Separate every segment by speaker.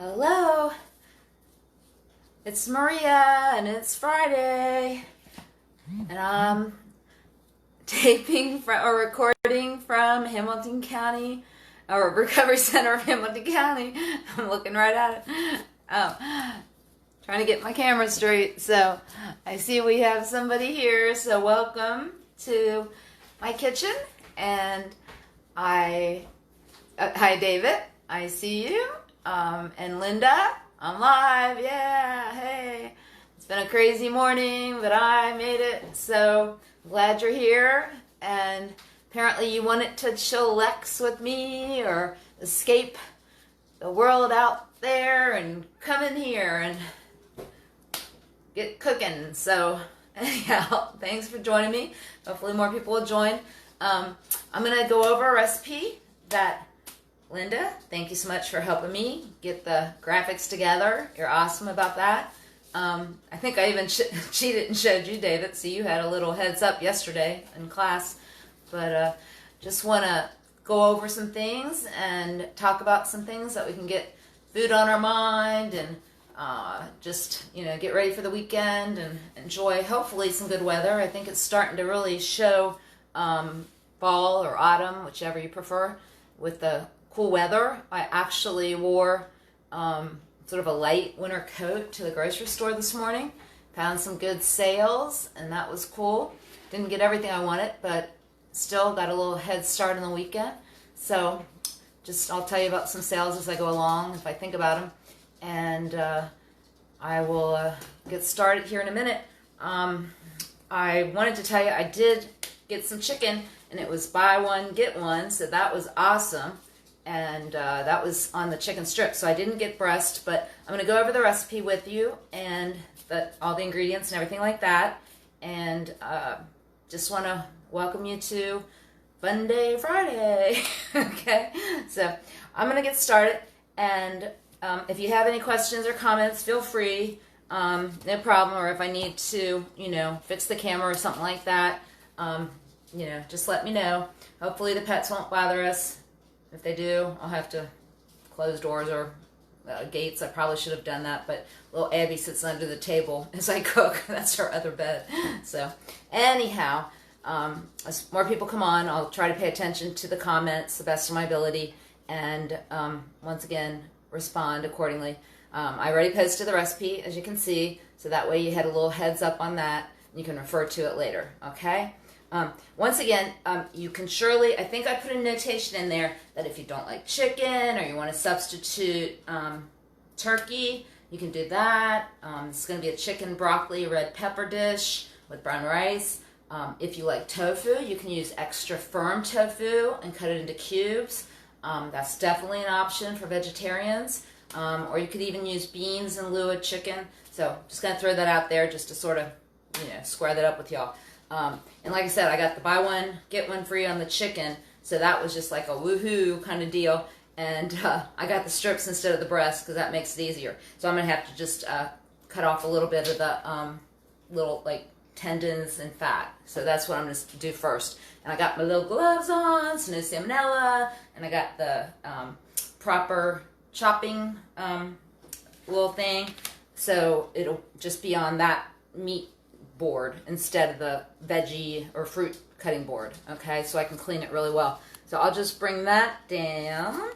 Speaker 1: Hello, it's Maria and it's Friday and I'm recording from Hamilton County, or Recovery Center of Hamilton County. I'm looking right at it. Trying to get my camera straight. So I see we have somebody here, so welcome to my kitchen. And hi David, I see you. And Linda, I'm live, yeah, hey. It's been a crazy morning, but I made it, so glad you're here. And apparently you wanted to chillax with me or escape the world out there and come in here and get cooking. So anyhow, thanks for joining me. Hopefully more people will join. I'm going to go over a recipe that Linda, thank you so much for helping me get the graphics together. You're awesome about that. I think I even cheated and showed you, David, so you had a little heads up yesterday in class. But just want to go over some things and talk about some things that we can get food on our mind and just, get ready for the weekend and enjoy, hopefully, some good weather. I think it's starting to really show fall or autumn, whichever you prefer, with the cool weather. I actually wore sort of a light winter coat to the grocery store this morning. Found some good sales, and that was cool. Didn't get everything I wanted, but still got a little head start on the weekend. So I'll tell you about some sales as I go along, if I think about them. And I will get started here in a minute. I wanted to tell you I did get some chicken, and it was buy one, get one, so that was awesome. And that was on the chicken strip. So I didn't get breast, but I'm going to go over the recipe with you and all the ingredients and everything like that. And just want to welcome you to Fun Day Friday. Okay, so I'm going to get started. And if you have any questions or comments, feel free. No problem. Or if I need to, fix the camera or something like that, just let me know. Hopefully the pets won't bother us. If they do, I'll have to close doors or gates. I probably should have done that, but little Abby sits under the table as I cook. That's her other bed. So anyhow, as more people come on, I'll try to pay attention to the comments the best of my ability and once again, respond accordingly. I already posted the recipe, as you can see, so that way you had a little heads up on that. And you can refer to it later, okay? Once again, you can surely, I think I put a notation in there that if you don't like chicken or you want to substitute turkey, you can do that. It's going to be a chicken broccoli red pepper dish with brown rice. If you like tofu, you can use extra firm tofu and cut it into cubes. That's definitely an option for vegetarians. Or you could even use beans in lieu of chicken. So just going to throw that out there just to sort of, square that up with y'all. And like I said, I got the buy one, get one free on the chicken. So that was just like a woohoo kind of deal. And I got the strips instead of the breast because that makes it easier. So I'm going to have to just cut off a little bit of the little tendons and fat. So that's what I'm going to do first. And I got my little gloves on, so no salmonella. And I got the proper chopping little thing. So it'll just be on that meat board instead of the veggie or fruit cutting board, okay, so I can clean it really well. So I'll just bring that down,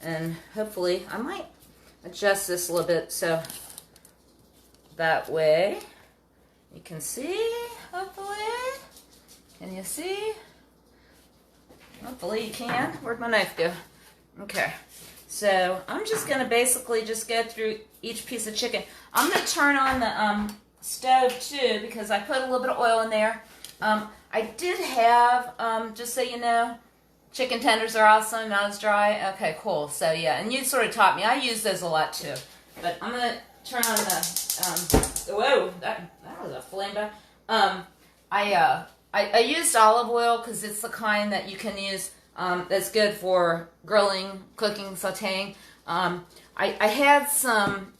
Speaker 1: and hopefully I might adjust this a little bit so that way you can see, hopefully. Can you see? Hopefully you can. Where'd my knife go? Okay, so I'm just going to basically just go through each piece of chicken. I'm going to turn on the stove too because I put a little bit of oil in there. I did have, just so you know, chicken tenders are awesome, not as dry. Okay, cool. So yeah, and you sort of taught me. I use those a lot too. But I'm going to turn on the, whoa, that was a flame back. I used olive oil because it's the kind that you can use that's good for grilling, cooking, sauteing. I had some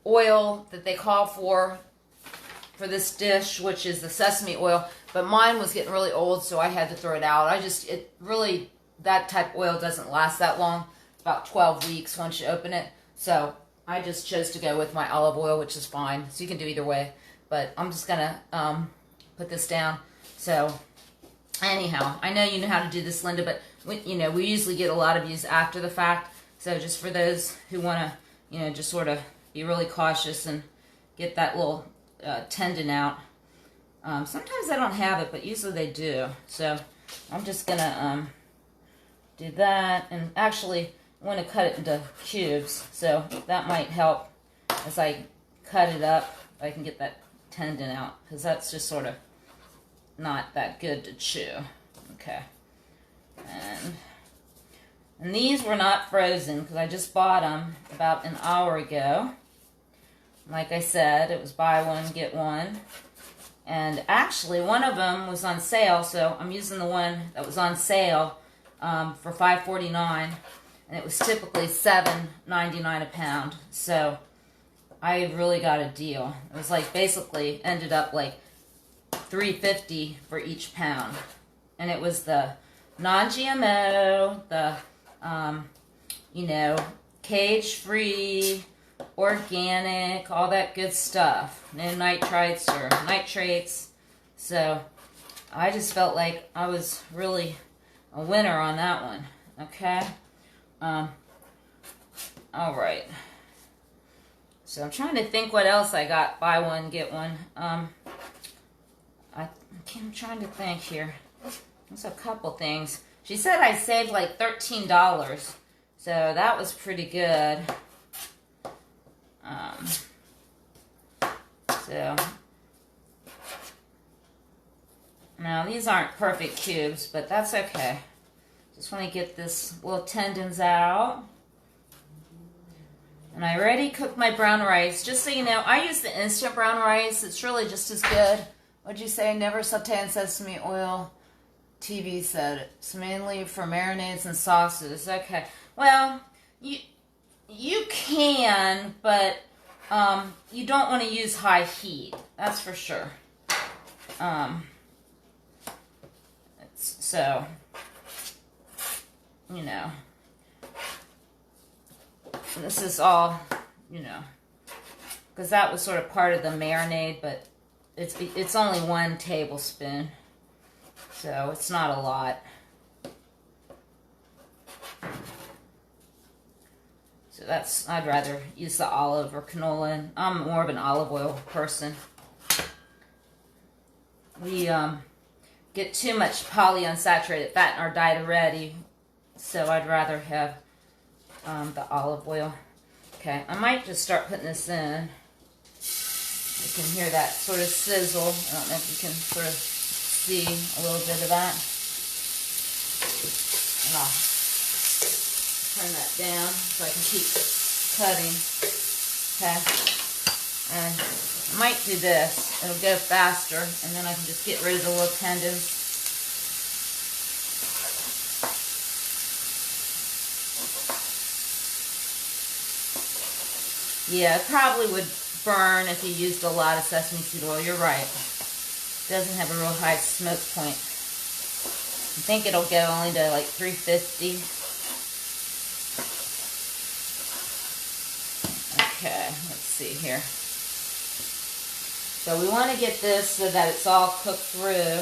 Speaker 1: oil that they call for this dish, which is the sesame oil, but mine was getting really old, so I had to throw it out. That type of oil doesn't last that long, about 12 weeks once you open it. So I just chose to go with my olive oil, which is fine. So you can do either way. But I'm just going to put this down. So anyhow, I know you know how to do this, Linda, but we usually get a lot of views after the fact. So just for those who want to, just sort of be really cautious and get that little tendon out. Sometimes I don't have it, but usually they do. So I'm just going to do that. And actually, I want to cut it into cubes. So that might help as I cut it up. I can get that tendon out, because that's just sort of not that good to chew. Okay. And these were not frozen because I just bought them about an hour ago. Like I said, it was buy one, get one. And actually, one of them was on sale, so I'm using the one that was on sale for $5.49, and it was typically $7.99 a pound. So I really got a deal. It was like basically ended up like $3.50 for each pound, and it was the non-GMO, the cage-free, organic, all that good stuff. No nitrites or nitrates. So I just felt like I was really a winner on that one. Okay. All right. So I'm trying to think what else I got. Buy one, get one. I'm trying to think here. There's a couple things. She said I saved like $13. So that was pretty good. So now these aren't perfect cubes, but that's okay. Just want to get this little tendons out. And I already cooked my brown rice. Just so you know, I use the instant brown rice. It's really just as good. What'd you say? Never saute in sesame oil. TV said it's mainly for marinades and sauces. Okay. Well, you can, but you don't want to use high heat. That's for sure. So, this is all, because that was sort of part of the marinade, but it's only 1 tablespoon, so it's not a lot. So I'd rather use the olive or canola, and I'm more of an olive oil person. We get too much polyunsaturated fat in our diet already, so I'd rather have the olive oil. Okay, I might just start putting this in. You can hear that sort of sizzle. I don't know if you can sort of see a little bit of that. And I'll turn that down so I can keep cutting. Okay, and I might do this. It'll go faster, and then I can just get rid of the little tendons. Yeah, it probably would burn if you used a lot of sesame seed oil. You're right. It doesn't have a real high smoke point. I think it'll go only to like 350. Okay, let's see here. So we want to get this so that it's all cooked through.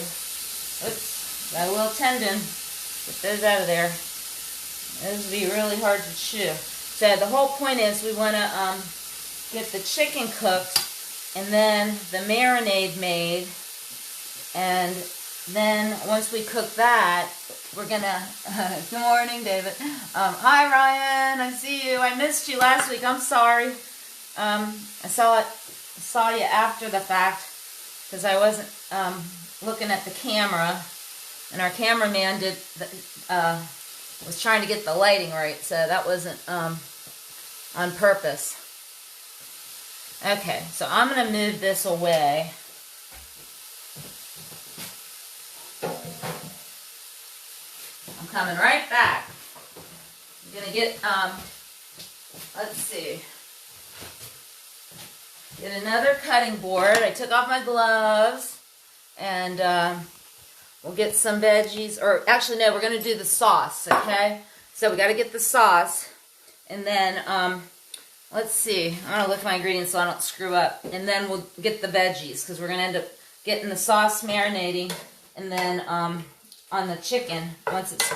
Speaker 1: Oops, got a little tendon. Get those out of there. Those would be really hard to chew. So the whole point is we want to get the chicken cooked and then the marinade made, and then once we cook that, we're gonna good morning, David. Hi, Ryan, I see you. I missed you last week. I'm sorry. I saw you after the fact because I wasn't looking at the camera, and our cameraman was trying to get the lighting right, so that wasn't on purpose. Okay, so I'm going to move this away. I'm coming right back. I'm going to get, let's see, get another cutting board. I took off my gloves, and we'll get some veggies, or actually no, we're going to do the sauce, okay? So we got to get the sauce, and then let's see. I'm gonna look at my ingredients so I don't screw up, and then we'll get the veggies because we're gonna end up getting the sauce marinating, and then on the chicken once it's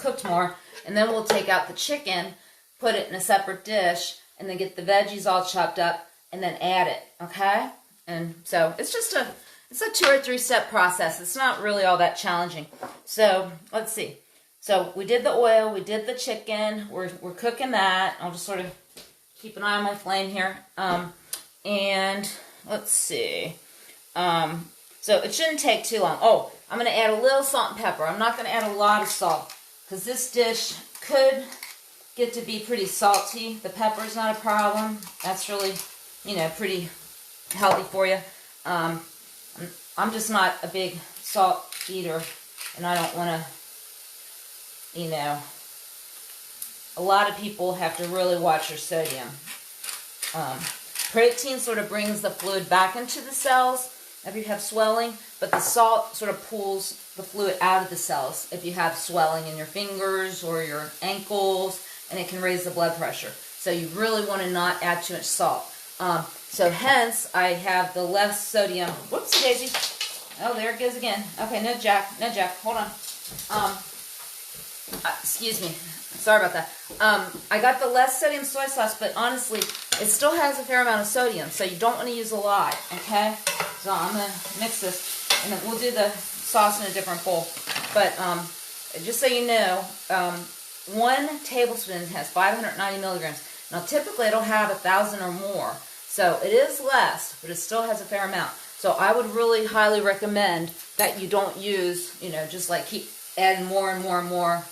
Speaker 1: cooked more, and then we'll take out the chicken, put it in a separate dish, and then get the veggies all chopped up, and then add it. Okay, and so it's a 2 or 3 step process. It's not really all that challenging. So let's see. So we did the oil, we did the chicken, we're cooking that. I'll just sort of keep an eye on my flame here. And let's see. So it shouldn't take too long. Oh, I'm going to add a little salt and pepper. I'm not going to add a lot of salt because this dish could get to be pretty salty. The pepper's not a problem. That's really, pretty healthy for you. I'm just not a big salt eater, and I don't want to, a lot of people have to really watch their sodium. Protein sort of brings the fluid back into the cells if you have swelling, but the salt sort of pulls the fluid out of the cells if you have swelling in your fingers or your ankles, and it can raise the blood pressure. So you really want to not add too much salt. So hence, I have the less sodium. Whoops, Daisy. Oh, there it goes again. Okay, no Jack, hold on. Excuse me. Sorry about that. I got the less sodium soy sauce, but honestly, it still has a fair amount of sodium, so you don't want to use a lot, okay? So I'm going to mix this, and then we'll do the sauce in a different bowl. But just so you know, 1 tablespoon has 590 milligrams. Now, typically, it'll have 1,000 or more. So it is less, but it still has a fair amount. So I would really highly recommend that you don't use, just like keep adding more and more and more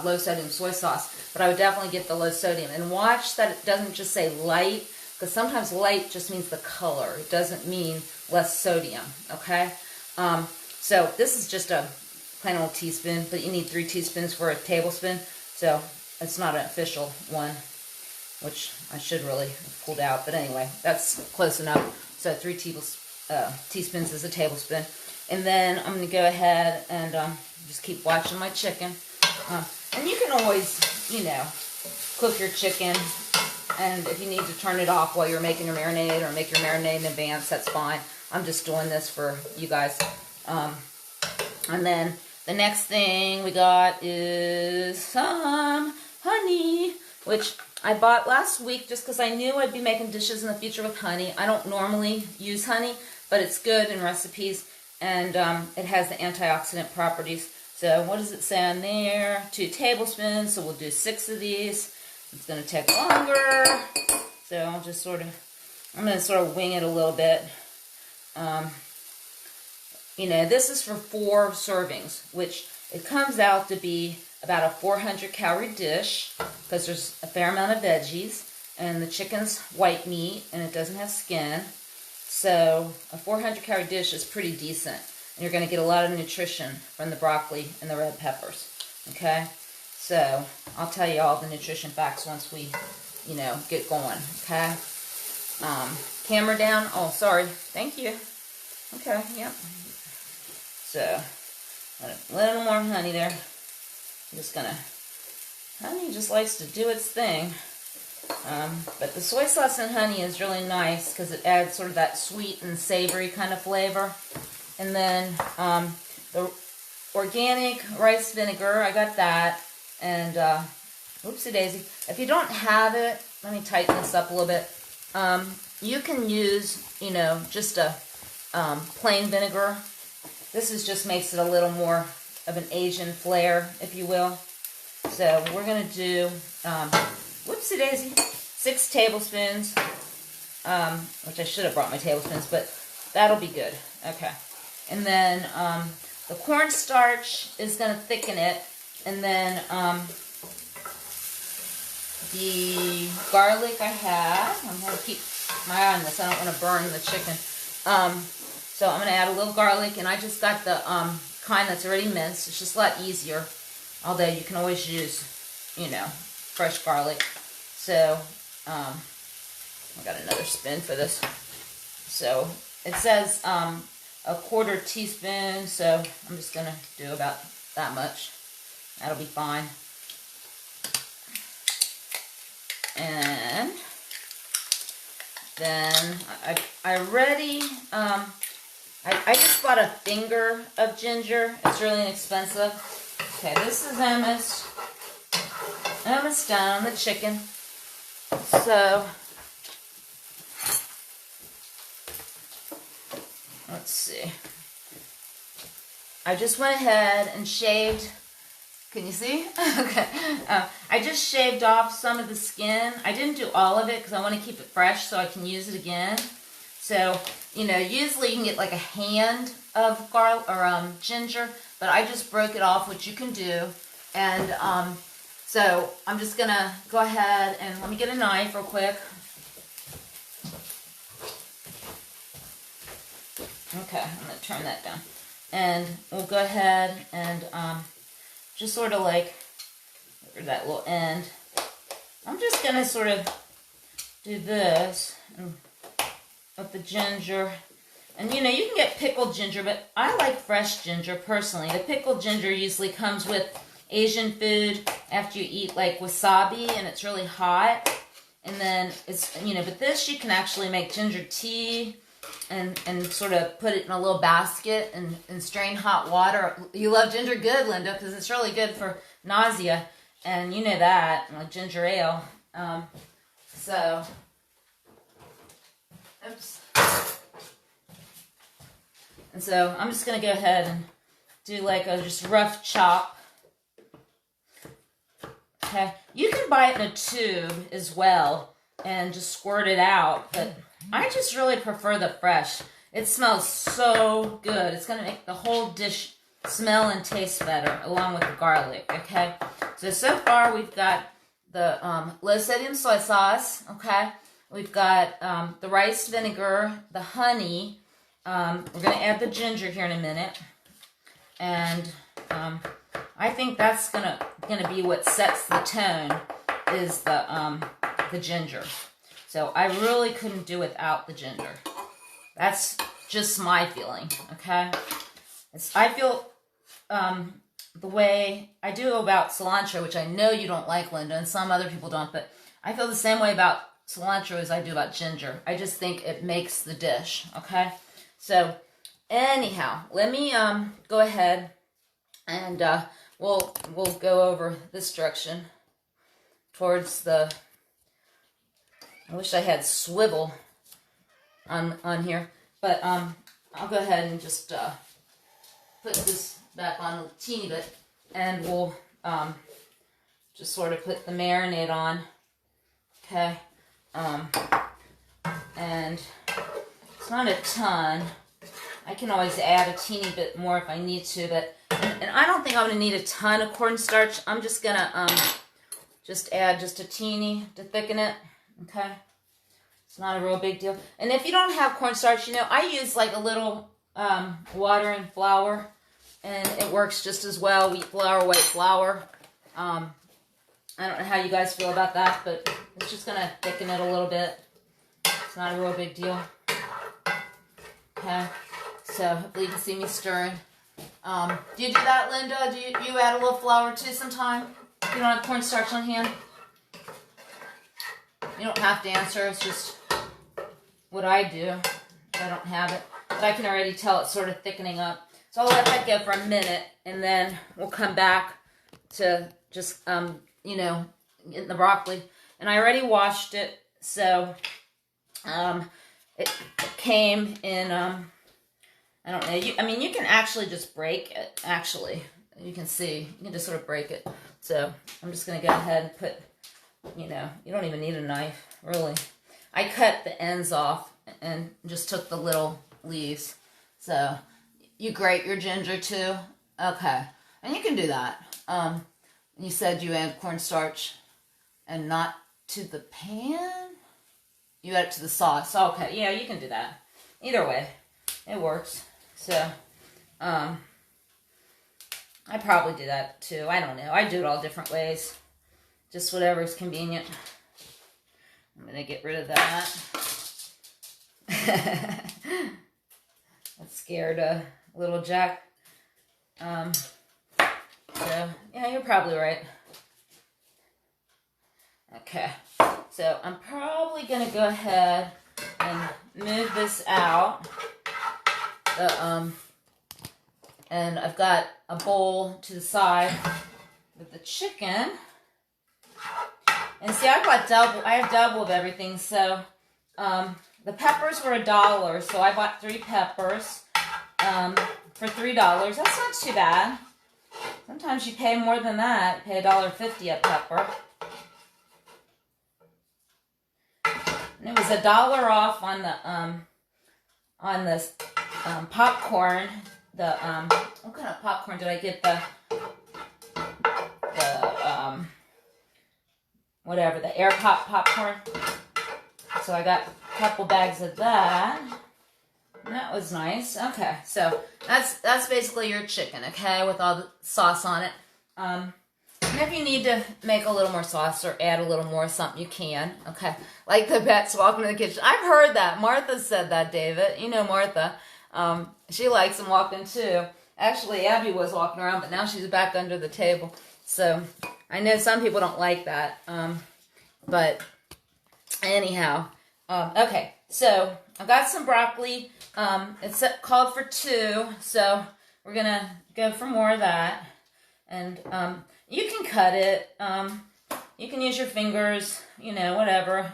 Speaker 1: low sodium soy sauce. But I would definitely get the low sodium. And watch that it doesn't just say light, because sometimes light just means the color. It doesn't mean less sodium, okay? So this is just a plain old teaspoon, but you need 3 teaspoons for a tablespoon. So it's not an official one, which I should really have pulled out. But anyway, that's close enough. So 3 teaspoons is a tablespoon. And then I'm going to go ahead and just keep watching my chicken. And you can always, cook your chicken. And if you need to turn it off while you're making your marinade or make your marinade in advance, that's fine. I'm just doing this for you guys. And then the next thing we got is some honey, which I bought last week just because I knew I'd be making dishes in the future with honey. I don't normally use honey, but it's good in recipes, and it has the antioxidant properties. So what does it say on there? 2 tablespoons, so we'll do 6 of these. It's going to take longer, so I'm going to sort of wing it a little bit. This is for 4 servings, which it comes out to be about a 400 calorie dish because there's a fair amount of veggies, and the chicken's white meat and it doesn't have skin. So a 400 calorie dish is pretty decent, and you're going to get a lot of nutrition from the broccoli and the red peppers. Okay, so I'll tell you all the nutrition facts once we, get going. Okay, camera down. Oh, sorry. Thank you. Okay, yep. So a little more honey there. I'm just gonna. Honey just likes to do its thing. But the soy sauce and honey is really nice because it adds sort of that sweet and savory kind of flavor. And then the organic rice vinegar, I got that. And whoopsie daisy. If you don't have it, let me tighten this up a little bit. You can use, just a plain vinegar. This just makes it a little more of an Asian flair, if you will. So we're going to do, whoopsie daisy, 6 tablespoons, which I should have brought my tablespoons, but that'll be good. Okay. And then the cornstarch is going to thicken it, and then the garlic I have, I'm going to keep my eye on this, I don't want to burn the chicken. So I'm going to add a little garlic, and I just got the kind that's already minced. It's just a lot easier, although you can always use, fresh garlic. So I got another spoon for this. So it says a 1/4 teaspoon, so I'm just going to do about that much. That'll be fine. And then I already, I just bought a finger of ginger. It's really inexpensive. Okay, this is almost done on the chicken. So, let's see. I just went ahead and shaved. Can you see? Okay. I just shaved off some of the skin. I didn't do all of it because I want to keep it fresh so I can use it again. So, you know, usually you can get like a hand of garlic or ginger, but I just broke it off, which you can do. And so I'm just gonna go ahead and let me get a knife real quick. Okay, I'm gonna turn that down. And we'll go ahead and just sort of like, that little end. I'm just gonna sort of do this and with the ginger. And you know, you can get pickled ginger, but I like fresh ginger personally. The pickled ginger usually comes with Asian food after you eat like wasabi and it's really hot. And then it's, you know, but this you can actually make ginger tea and sort of put it in a little basket and strain hot water. You love ginger? Good, Linda, because it's really good for nausea. And you know that, like ginger ale. So, oops. And so I'm just going to go ahead and do like a just rough chop. Okay. You can buy it in a tube as well and just squirt it out. But I just really prefer the fresh. It smells so good. It's going to make the whole dish smell and taste better along with the garlic. Okay. So far we've got the low sodium soy sauce. Okay. We've got the rice vinegar, the honey. We're going to add the ginger here in a minute. And I think that's gonna be what sets the tone is the ginger. So I really couldn't do without the ginger. That's just my feeling, okay? I feel the way I do about cilantro, which I know you don't like, Linda, and some other people don't, but I feel the same way about cilantro as I do about ginger. I just think it makes the dish, okay? So anyhow, let me go ahead and we'll go over this direction towards the. I wish I had swivel on here, but I'll go ahead and just put this back on a teeny bit, and we'll just sort of put the marinade on. Okay, and it's not a ton. I can always add a teeny bit more if I need to, but and I don't think I'm gonna need a ton of cornstarch. I'm just gonna just add just a teeny to thicken it. Okay, it's not a real big deal. And if you don't have cornstarch, you know, I use like a little water and flour, and it works just as well. Wheat flour, white flour. I don't know how you guys feel about that, but it's just gonna thicken it a little bit. It's not a real big deal. Okay. So hopefully you can see me stirring. Do you do that, Linda? Do you add a little flour too sometime? If you don't have cornstarch on hand? You don't have to answer. It's just what I do. I don't have it. But I can already tell it's sort of thickening up. So I'll let that go for a minute, and then we'll come back to just, you know, getting the broccoli. And I already washed it, so it came in, I don't know. I mean, you can actually just break it, actually. You can see. You can just sort of break it. So I'm just going to go ahead and put, you know, you don't even need a knife, really. I cut the ends off and just took the little leaves. So you grate your ginger too? Okay. And you can do that. You said you add cornstarch and not to the pan? You add it to the sauce. Okay, yeah, you can do that. Either way, it works. So, I probably do that too. I don't know. I do it all different ways. Just whatever's convenient. I'm going to get rid of that. That scared little Jack. So, yeah, you're probably right. Okay. So I'm probably going to go ahead and move this out. And I've got a bowl to the side with the chicken. And see, I have double of everything. So the peppers were $1, so I bought 3 peppers for $3. That's not too bad. Sometimes you pay more than that. You pay $1.50 a pepper. And it was $1 off on the popcorn. What kind of popcorn did I get? The air pop popcorn. So I got a couple bags of that. And that was nice. Okay, so that's basically your chicken, okay, with all the sauce on it. And if you need to make a little more sauce or add a little more something, you can, okay. Like the pets walking in the kitchen. I've heard that. Martha said that, David. You know Martha. She likes them walking too. Actually, Abby was walking around, but now she's back under the table. So I know some people don't like that. But anyhow, okay. So I've got some broccoli. It's called for 2, so we're gonna go for more of that. And you can cut it. You can use your fingers. You know, whatever.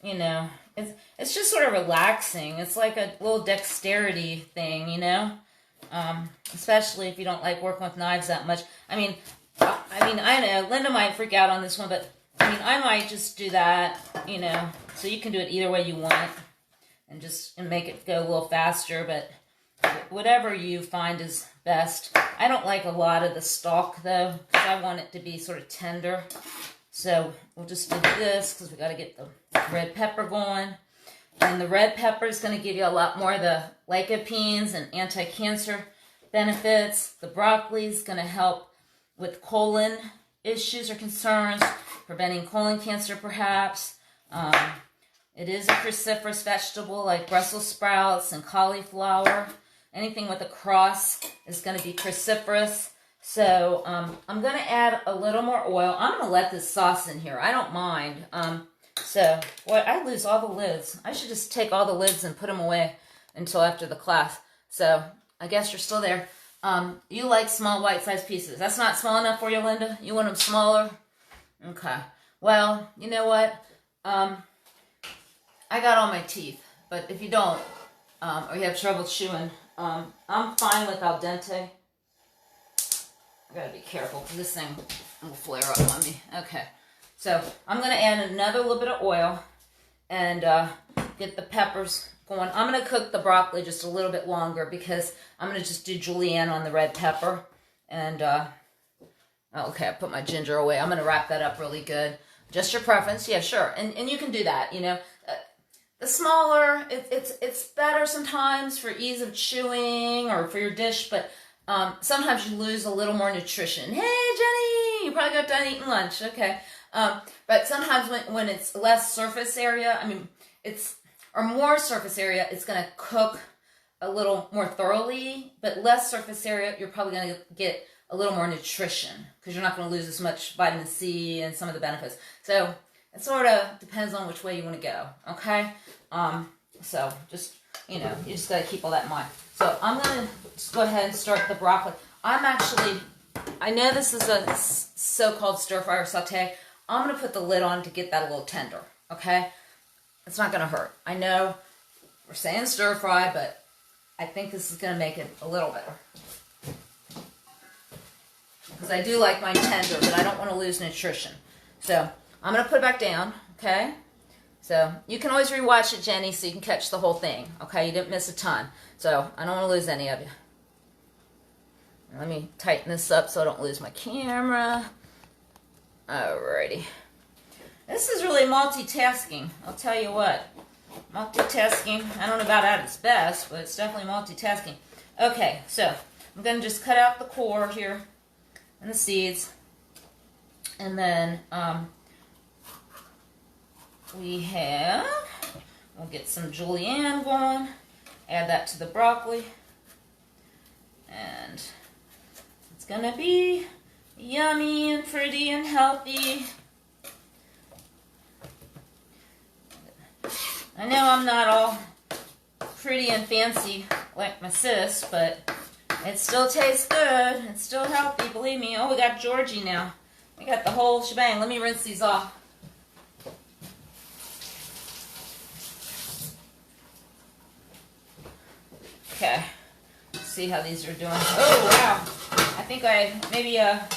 Speaker 1: You know, it's just sort of relaxing. It's like a little dexterity thing, you know. Especially if you don't like working with knives that much. I mean, I know Linda might freak out on this one, but I mean, I might just do that, you know. So you can do it either way you want, and make it go a little faster. But whatever you find is best. I don't like a lot of the stalk though, because I want it to be sort of tender. So we'll just do this because we got to get the red pepper going. And the red pepper is going to give you a lot more of the lycopenes and anti-cancer benefits. The broccoli is going to help with colon issues or concerns, preventing colon cancer perhaps. It is a cruciferous vegetable like Brussels sprouts and cauliflower. Anything with a cross is going to be cruciferous. So I'm going to add a little more oil. I'm going to let this sauce in here. I don't mind. I lose all the lids. I should just take all the lids and put them away until after the class. So I guess you're still there. You like small white-sized pieces. That's not small enough for you, Linda? You want them smaller? Okay. Well, you know what? I got all my teeth. But if you don't, or you have trouble chewing, I'm fine with al dente. I gotta be careful because this thing will flare up on me. Okay. So I'm going to add another little bit of oil and get the peppers going. I'm going to cook the broccoli just a little bit longer because I'm going to just do julienne on the red pepper. And, okay, I put my ginger away. I'm going to wrap that up really good. Just your preference. Yeah, sure. And you can do that, you know. The smaller, it's better sometimes for ease of chewing or for your dish, but sometimes you lose a little more nutrition. Hey, Jenny, you probably got done eating lunch. Okay. But sometimes when it's less surface area, or more surface area, it's going to cook a little more thoroughly, but less surface area, you're probably going to get a little more nutrition because you're not going to lose as much vitamin C and some of the benefits. So it sort of depends on which way you want to go, okay? So just, you know, you just got to keep all that in mind. So I'm going to just go ahead and start the broccoli. I know this is a so-called stir fry or saute. I'm going to put the lid on to get that a little tender, okay? It's not going to hurt. I know we're saying stir fry, but I think this is going to make it a little better. Because I do like mine tender, but I don't want to lose nutrition. So I'm going to put it back down, okay? So you can always rewatch it, Jenny, so you can catch the whole thing, okay? You didn't miss a ton. So I don't want to lose any of you. Let me tighten this up so I don't lose my camera. Alrighty. This is really multitasking. I'll tell you what. Multitasking, I don't know about at its best, but it's definitely multitasking. Okay, so I'm going to just cut out the core here and the seeds. And then we'll get some julienne going. Add that to the broccoli. And it's going to be yummy and pretty and healthy. I know I'm not all pretty and fancy like my sis, but it still tastes good. It's still healthy, believe me. Oh, we got Georgie now. We got the whole shebang. Let me rinse these off. Okay. Let's see how these are doing. Oh, wow. I think I maybe got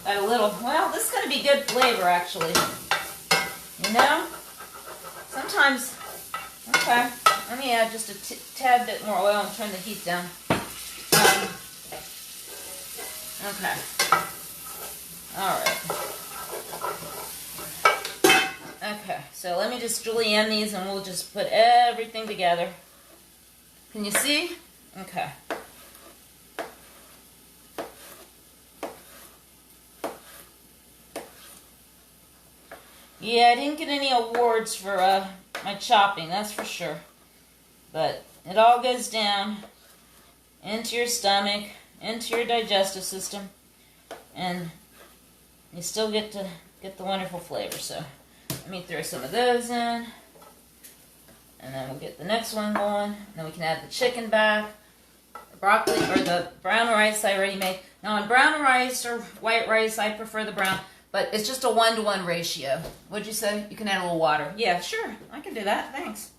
Speaker 1: a little. Well, this is going to be good flavor, actually. You know? Sometimes. Okay. Let me add just a tad bit more oil and turn the heat down. Okay. All right. Okay. So let me just julienne these and we'll just put everything together. Can you see? Okay. Yeah, I didn't get any awards for my chopping, that's for sure. But it all goes down into your stomach, into your digestive system, and you still get to get the wonderful flavor. So let me throw some of those in, and then we'll get the next one going. And then we can add the chicken back, the broccoli, or the brown rice I already made. Now on brown rice or white rice, I prefer the brown, but it's just a 1-to-1 ratio. What'd you say? You can add a little water. Yeah, sure, I can do that, thanks.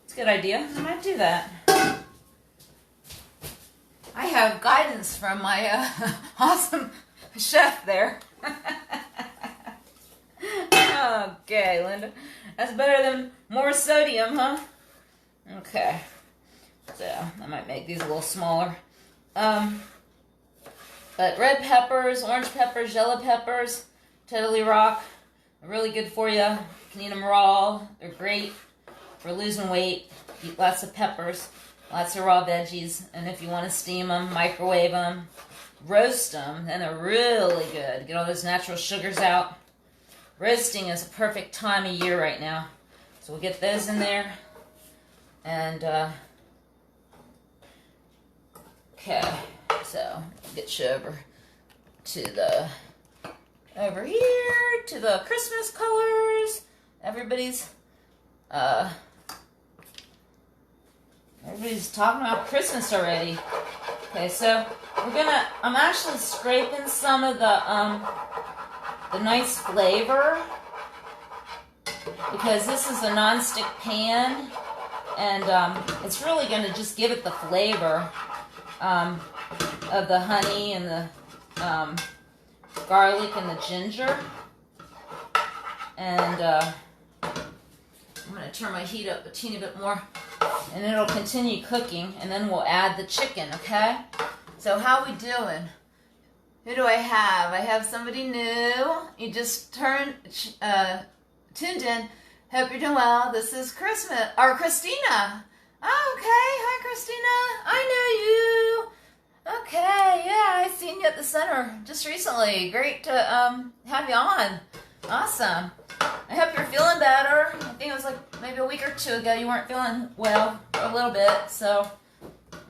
Speaker 1: It's a good idea, I might do that. I have guidance from my awesome chef there. Okay, Linda. That's better than more sodium, huh? Okay. So, I might make these a little smaller. But red peppers, orange peppers, yellow peppers, totally rock. They're really good for you. You can eat them raw. They're great for losing weight. Eat lots of peppers. Lots of raw veggies, and if you want to steam them, microwave them, roast them, then they're really good. Get all those natural sugars out. Roasting is a perfect time of year right now. So we'll get those in there. And, okay, so we'll get you over here to the Christmas colors. Everybody's talking about Christmas already. Okay, so I'm actually scraping some of the nice flavor because this is a non-stick pan, and it's really going to just give it the flavor of the honey and the garlic and the ginger. And I'm going to turn my heat up a teeny bit more, and it'll continue cooking, and then we'll add the chicken, okay? So how we doing? Who do I have? I have somebody new. You just tuned in. Hope you're doing well. This is Christmas, or Christina. Oh, okay. Hi, Christina. I know you. Okay, yeah, I seen you at the center just recently. Great to have you on. Awesome. I hope you're feeling better. I think it was like maybe a week or two ago you weren't feeling well for a little bit, so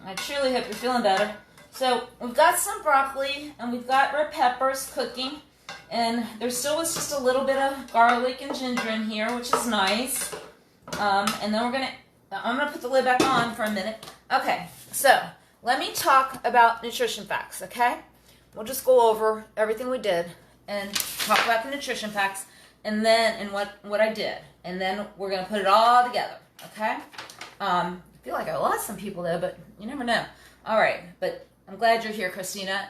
Speaker 1: I truly hope you're feeling better. So we've got some broccoli and we've got red peppers cooking, and there still was just a little bit of garlic and ginger in here, which is nice. And then I'm gonna put the lid back on for a minute. Okay, so let me talk about nutrition facts, okay? We'll just go over everything we did and talk about the nutrition facts, and what I did, and then we're gonna put it all together, okay? I feel like I lost some people though, but you never know. All right, but I'm glad you're here, Christina,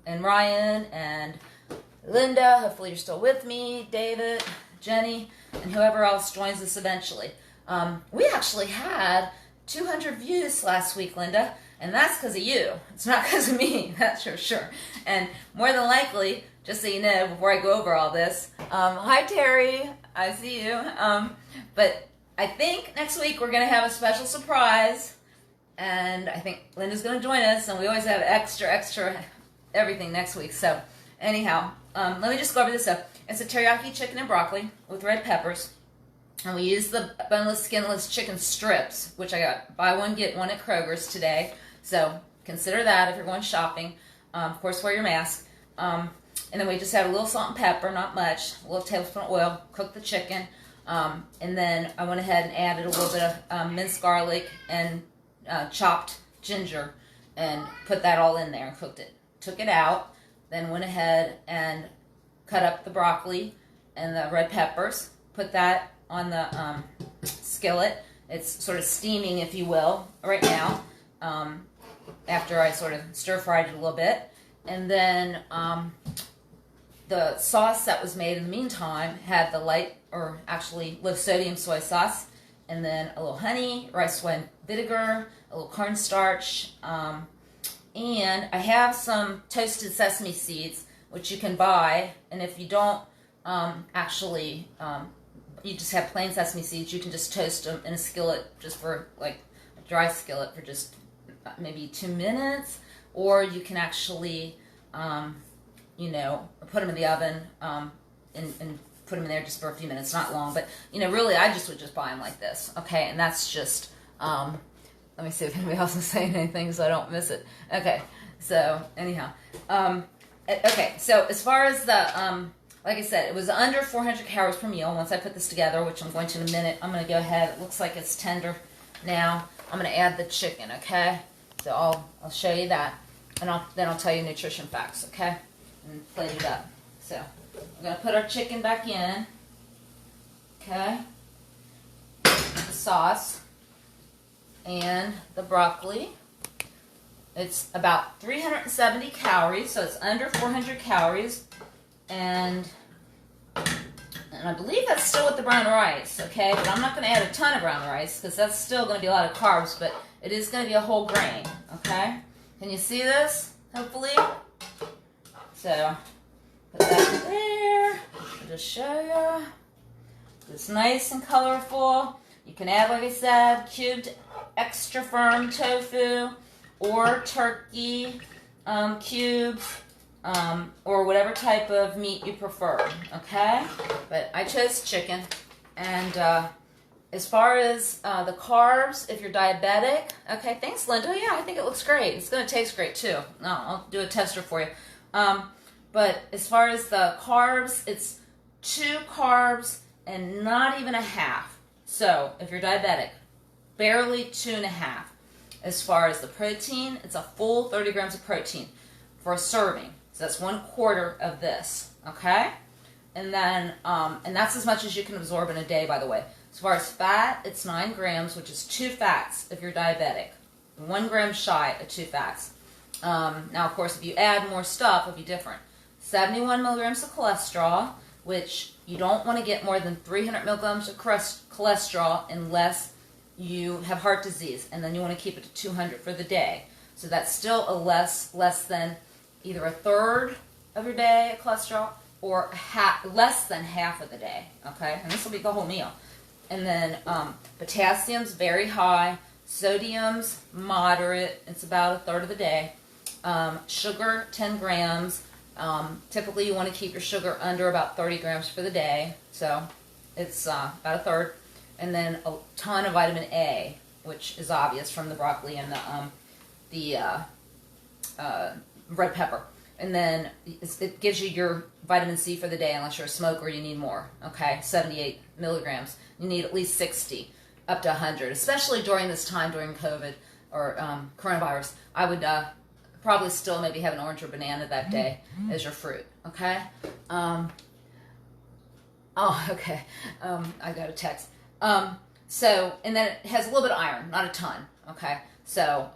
Speaker 1: and Ryan, and Linda. Hopefully you're still with me, David, Jenny, and whoever else joins us eventually. We actually had 200 views last week, Linda, and that's because of you. It's not because of me, that's for sure. And more than likely, just so you know, before I go over all this, hi Terry, I see you. But I think next week we're going to have a special surprise, and I think Linda's going to join us, and we always have extra everything next week. So anyhow, let me just go over this stuff. It's a teriyaki chicken and broccoli with red peppers, and we use the boneless, skinless chicken strips, which I got buy one, get one at Kroger's today. So consider that if you're going shopping. Of course, wear your mask. And then we just add a little salt and pepper, not much, a little tablespoon of oil, cook the chicken. And then I went ahead and added a little bit of minced garlic and chopped ginger and put that all in there and cooked it. Took it out, then went ahead and cut up the broccoli and the red peppers, put that on the skillet. It's sort of steaming, if you will, right now, after I sort of stir-fried it a little bit. And then the sauce that was made in the meantime had the low sodium soy sauce, and then a little honey, rice wine vinegar, a little cornstarch, and I have some toasted sesame seeds, which you can buy. And if you don't you just have plain sesame seeds, you can just toast them in a skillet, just for like a dry skillet, for just maybe 2 minutes. Or you can actually, put them in the oven and put them in there just for a few minutes, not long. But, really, I would just buy them like this, okay? And that's just, let me see if anybody else is saying anything so I don't miss it. Okay, so anyhow. Okay, so as far as the, like I said, it was under 400 calories per meal once I put this together, which I'm going to in a minute. I'm going to go ahead. It looks like it's tender now. I'm going to add the chicken, okay? So I'll show you that, and then I'll tell you nutrition facts, okay? And plate it up. So we're going to put our chicken back in, okay? The sauce and the broccoli. It's about 370 calories, so it's under 400 calories. And I believe that's still with the brown rice, okay? But I'm not going to add a ton of brown rice because that's still going to be a lot of carbs, but it is going to be a whole grain, okay? Can you see this, hopefully? So, put that there. I'll just show you. It's nice and colorful. You can add, like I said, cubed extra firm tofu or turkey cubes. Or whatever type of meat you prefer, okay? But I chose chicken. And as far as the carbs, if you're diabetic, okay, thanks, Linda. Yeah, I think it looks great. It's going to taste great, too. I'll do a tester for you. But as far as the carbs, it's 2 carbs and not even a half. So if you're diabetic, barely 2.5. As far as the protein, it's a full 30 grams of protein for a serving. So that's 1/4 of this, okay? And then, and that's as much as you can absorb in a day, by the way. As far as fat, it's 9 grams, which is 2 fats if you're diabetic. 1 gram shy of 2 fats. Now, of course, if you add more stuff, it'll be different. 71 milligrams of cholesterol, which you don't want to get more than 300 milligrams of cholesterol unless you have heart disease, and then you want to keep it to 200 for the day. So that's still a less than either 1/3 of your day of cholesterol or less than half of the day, okay? And this will be the whole meal. And then potassium's very high, sodium's moderate, it's about 1/3 of the day. Sugar, 10 grams. Typically you want to keep your sugar under about 30 grams for the day, so it's about 1/3. And then a ton of vitamin A, which is obvious from the broccoli and the red pepper. And then it gives you your vitamin C for the day. Unless you're a smoker, you need more, okay? 78 milligrams. You need at least 60 up to 100, especially during this time, during COVID or coronavirus. I would probably still maybe have an orange or banana that day as your fruit, okay? Okay. I got a text. And then it has a little bit of iron, not a ton, okay? So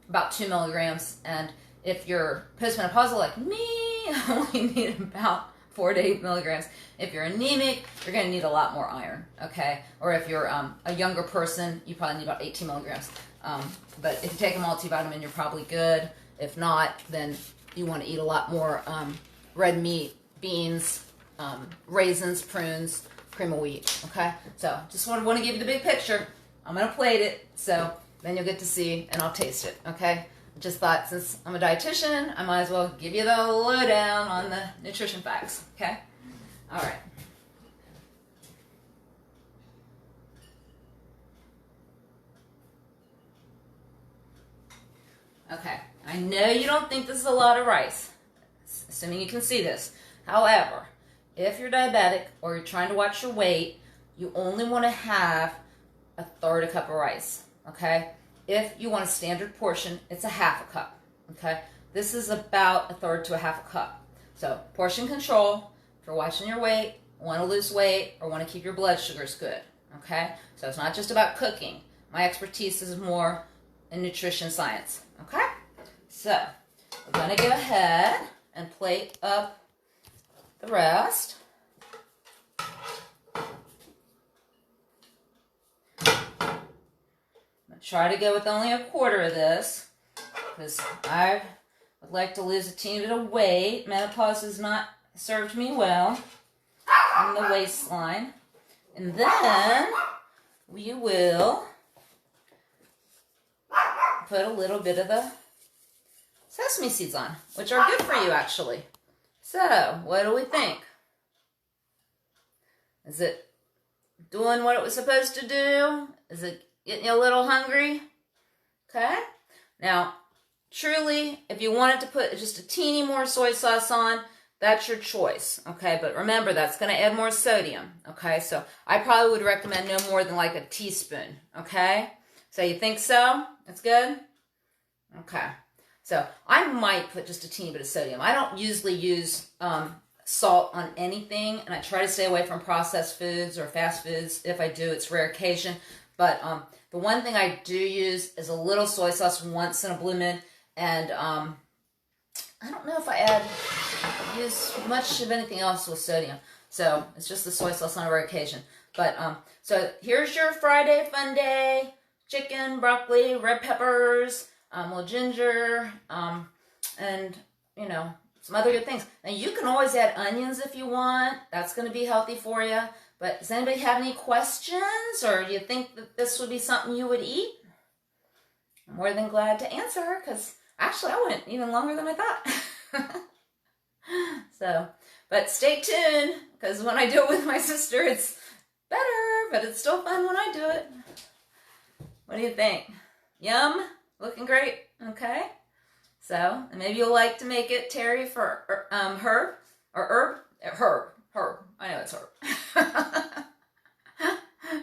Speaker 1: about 2 milligrams. And if you're postmenopausal like me, you only need about 4 to 8 milligrams. If you're anemic, you're going to need a lot more iron, okay? Or if you're a younger person, you probably need about 18 milligrams. But if you take a multivitamin, you're probably good. If not, then you want to eat a lot more red meat, beans, raisins, prunes, cream of wheat, okay? So just want to give you the big picture. I'm going to plate it, so then you'll get to see, and I'll taste it, okay? Just thought, since I'm a dietitian, I might as well give you the lowdown on the nutrition facts, okay? All right. Okay, I know you don't think this is a lot of rice, assuming you can see this. However, if you're diabetic or you're trying to watch your weight, you only want to have a third a cup of rice, okay? If you want a standard portion, it's a half a cup, okay? This is about a third to a half a cup. So portion control, if you're watching your weight, want to lose weight, or want to keep your blood sugars good, okay? So it's not just about cooking. My expertise is more in nutrition science, okay? So we're going to go ahead and plate up the rest. Try to go with only a quarter of this because I would like to lose a teeny bit of weight. Menopause has not served me well in the waistline. And then we will put a little bit of the sesame seeds on, which are good for you actually. So, what do we think? Is it doing what it was supposed to do? Is it getting you a little hungry? Okay. Now, truly, if you wanted to put just a teeny more soy sauce on, that's your choice. Okay. But remember, that's going to add more sodium. Okay. So I probably would recommend no more than like a teaspoon. Okay. So you think so? That's good? Okay. So I might put just a teeny bit of sodium. I don't usually use salt on anything, and I try to stay away from processed foods or fast foods. If I do, it's rare occasion. But the one thing I do use is a little soy sauce once in a blue moon, and I don't know if I use much of anything else with sodium. So it's just the soy sauce on a rare occasion. But so here's your Friday fun day: chicken, broccoli, red peppers, a little ginger, and you know, some other good things. Now you can always add onions if you want. That's going to be healthy for you. But does anybody have any questions, or do you think that this would be something you would eat? I'm more than glad to answer, because actually I went even longer than I thought. So, but stay tuned, because when I do it with my sister, it's better, but it's still fun when I do it. What do you think? Yum? Looking great? Okay. So, and maybe you'll like to make it Terry for Herb, or Herb. Herb. I know it's Herb.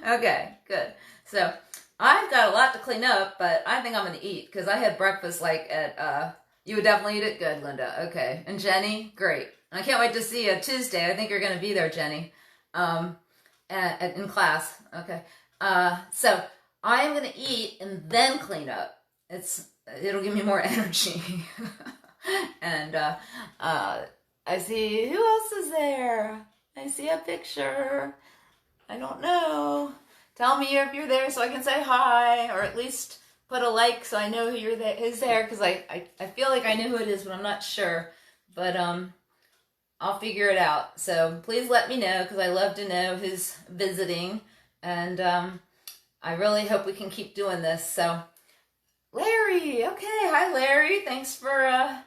Speaker 1: Okay, good. So I've got a lot to clean up, but I think I'm going to eat because I had breakfast like at, you would definitely eat it? Good, Linda. Okay. And Jenny? Great. I can't wait to see you Tuesday. I think you're going to be there, Jenny, in class. Okay. So I am going to eat and then clean up. It'll give me more energy. And, I see, who else is there? I see a picture. I don't know. Tell me if you're there so I can say hi, or at least put a like so I know who is there, because I feel like I know who it is, but I'm not sure. But I'll figure it out. So please let me know, because I love to know who's visiting, and I really hope we can keep doing this. So Larry, okay, hi Larry, thanks for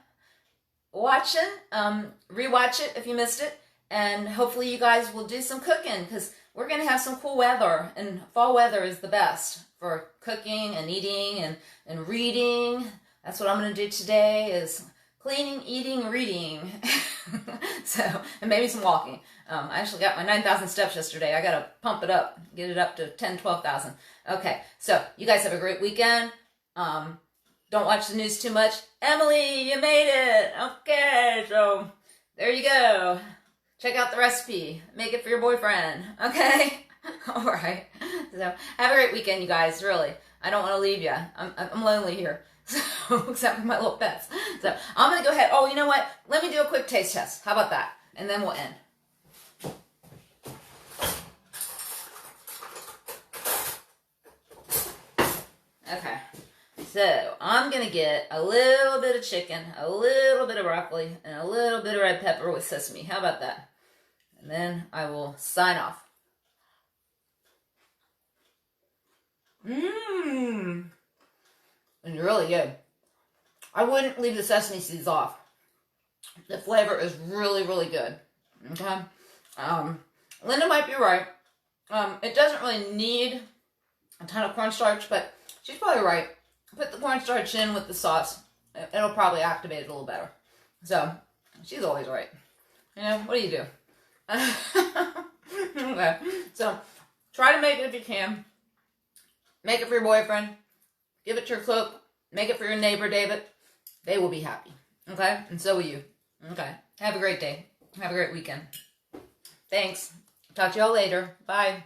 Speaker 1: watching. Rewatch it if you missed it, and hopefully you guys will do some cooking, because we're going to have some cool weather, and fall weather is the best for cooking and eating and reading. That's what I'm going to do today, is cleaning, eating, reading. So, and maybe some walking. I actually got my 9,000 steps yesterday. I got to pump it up, get it up to 10, 12,000. Okay, so you guys have a great weekend. Don't watch the news too much. Emily, you made it. Okay, so there you go. Check out the recipe. Make it for your boyfriend. Okay? All right. So have a great weekend, you guys. Really. I don't want to leave you. I'm lonely here. So, except for my little pets. So I'm going to go ahead. Oh, you know what? Let me do a quick taste test. How about that? And then we'll end. Okay. So I'm going to get a little bit of chicken, a little bit of broccoli, and a little bit of red pepper with sesame. How about that? And then I will sign off. Mmm. It's really good. I wouldn't leave the sesame seeds off. The flavor is really, really good. Okay? Linda might be right. It doesn't really need a ton of cornstarch, but she's probably right. Put the cornstarch in with the sauce. It'll probably activate it a little better. So, she's always right. You know, what do you do? Okay. So, Try to make it if you can. Make it for your boyfriend. Give it to your cook. Make it for your neighbor, David. They will be happy. Okay? And so will you. Okay. Have a great day. Have a great weekend. Thanks. Talk to y'all later. Bye.